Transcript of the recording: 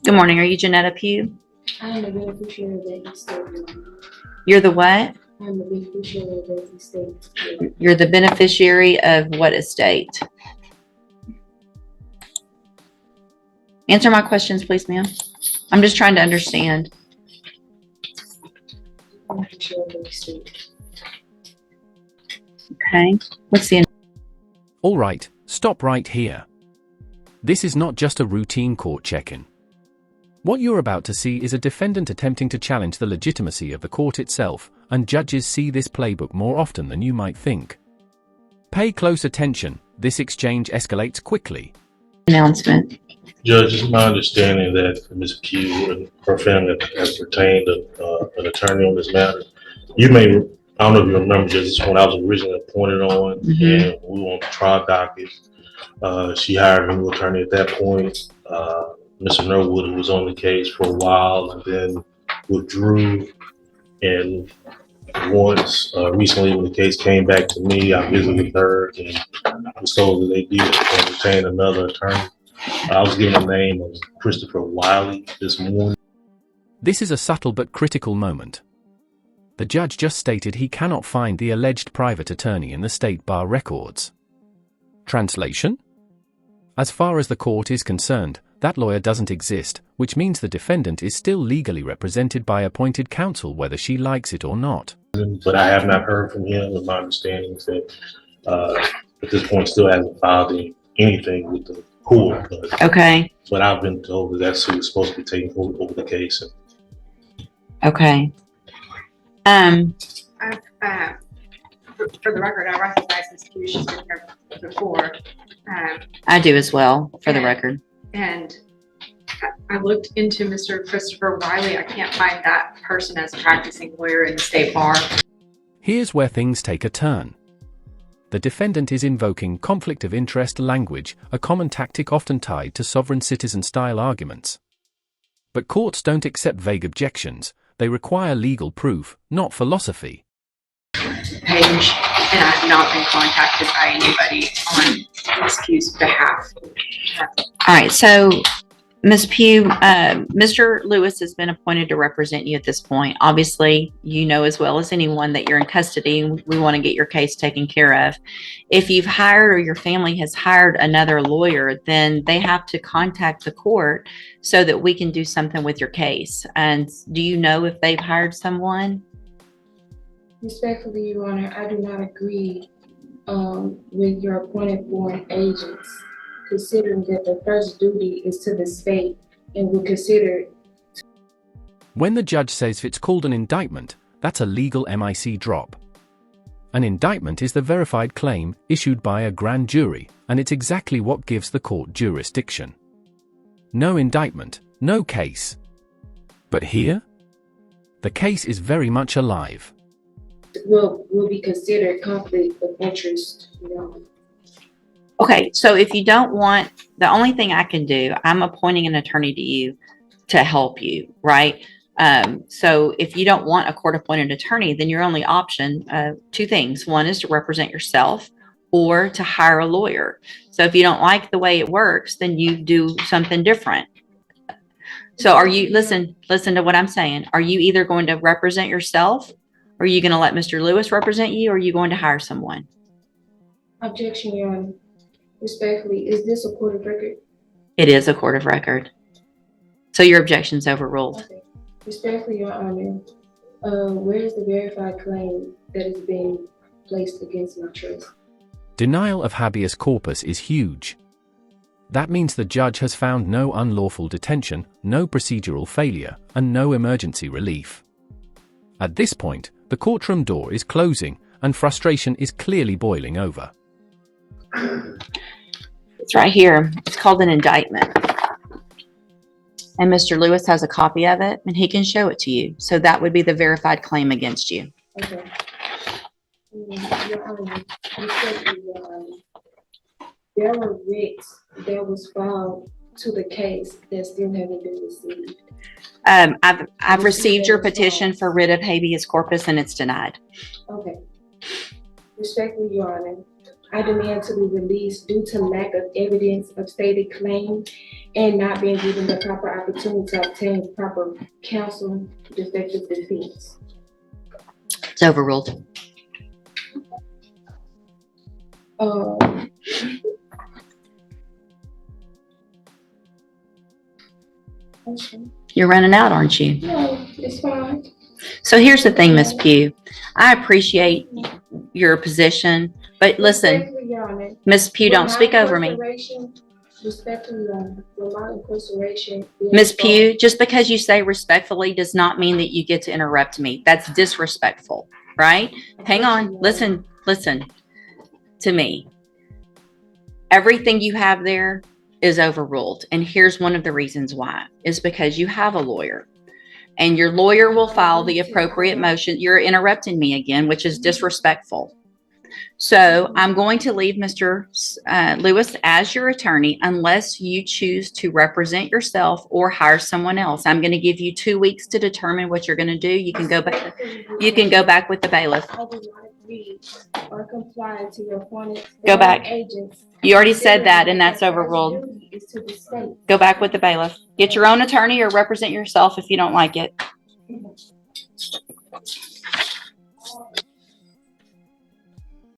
Good morning. Are you Janetta Pugh? I am the beneficiary of that estate. You're the what? I am the beneficiary of that estate. You're the beneficiary of what estate? Answer my questions, please, ma'am. I'm just trying to understand. Beneficiary of the estate. Okay. What's the All right, stop right here. This is not just a routine court check-in. What you're about to see is a defendant attempting to challenge the legitimacy of the court itself, and judges see this playbook more often than you might think. Pay close attention, this exchange escalates quickly. announcement? Judge, it's my understanding that Ms. Pugh and her family has retained an attorney on this matter. You may, I don't know if you remember, Judge, this is when I was originally appointed on, and we were on the trial docket. She hired a new attorney at that point. Mr. Norwood, who was on the case for a while and then withdrew. And once recently, when the case came back to me, I visited with her and was told that they did retain another attorney. I was given the name of Christopher Wiley this morning. This is a subtle but critical moment. The judge just stated he cannot find the alleged private attorney in the state bar records. Translation? As far as the court is concerned, that lawyer doesn't exist, which means the defendant is still legally represented by appointed counsel whether she likes it or not. But I have not heard from him, and my understanding is that at this point still hasn't filed anything with the court. Okay. But I've been told that that's who's supposed to be taking over the case. Okay. For the record, I recognize Ms. Pugh. She's been here before. I do as well, for the record. And I looked into Mr. Christopher Wiley. I can't find that person as a practicing lawyer in the state bar. Here's where things take a turn. The defendant is invoking conflict of interest language, a common tactic often tied to sovereign citizen-style arguments. But courts don't accept vague objections, they require legal proof, not philosophy. Page, and I have not been contacted by anybody on Ms. Pugh's behalf. All right. So, Ms. Pugh, Mr. Lewis has been appointed to represent you at this point. Obviously, you know as well as anyone that you're in custody and we want to get your case taken care of. If you've hired or your family has hired another lawyer, then they have to contact the court so that we can do something with your case. And do you know if they've hired someone? Respectfully, Your Honor, I do not agree with your appointed foreign agents, considering that the first duty is to the state and will consider. When the judge says it's called an indictment, that's a legal MIC drop. An indictment is the verified claim issued by a grand jury, and it's exactly what gives the court jurisdiction. No indictment, no case. But here? The case is very much alive. Will be considered conflict of interest, Your Honor. Okay, so if you don't want, the only thing I can do, I'm appointing an attorney to you to help you, right? So if you don't want a court-appointed attorney, then your only option, two things. One is to represent yourself or to hire a lawyer. So if you don't like the way it works, then you do something different. So are you, listen to what I'm saying. Are you either going to represent yourself? Or are you going to let Mr. Lewis represent you, or are you going to hire someone? Objection, Your Honor. Respectfully, is this a court of record? It is a court of record. So your objection's overruled. Okay. Respectfully, Your Honor, where is the verified claim that is being placed against my trust? Denial of habeas corpus is huge. That means the judge has found no unlawful detention, no procedural failure, and no emergency relief. At this point, the courtroom door is closing, and frustration is clearly boiling over. It's right here. It's called an indictment. And Mr. Lewis has a copy of it, and he can show it to you. So that would be the verified claim against you. Okay. Your Honor, respectfully, Your Honor, there were writs that was filed to the case that still haven't been received. I've received your petition for writ of habeas corpus, and it's denied. Okay. Respectfully, Your Honor, I demand to be released due to lack of evidence of stated claim and not being given the proper opportunity to obtain proper counsel, effective defense. It's overruled. Okay. You're running out, aren't you? No, it's fine. So here's the thing, Miss Pugh. I appreciate your position, but listen, Respectfully, Your Honor, Miss Pugh, with don't my speak over me. incarceration- Respectfully, Your Honor, with my incarceration being Miss so- Pugh, just because you say respectfully does not mean that you get to interrupt me. That's disrespectful, right? Hang on. Listen to me. Everything you have there is overruled. And here's one of the reasons why is because you have a lawyer and your lawyer will file the appropriate motion. You're interrupting me again, which is disrespectful. So I'm going to leave Mr. Lewis as your attorney unless you choose to represent yourself or hire someone else. I'm going to give you 2 weeks to determine what you're going to do. You can go back. You can go back with the bailiff. I do not agree or comply to your appointed Go back. agents. You already said that, and that's overruled. Duty is to the state. Go back with the bailiff. Get your own attorney or represent yourself if you don't like it.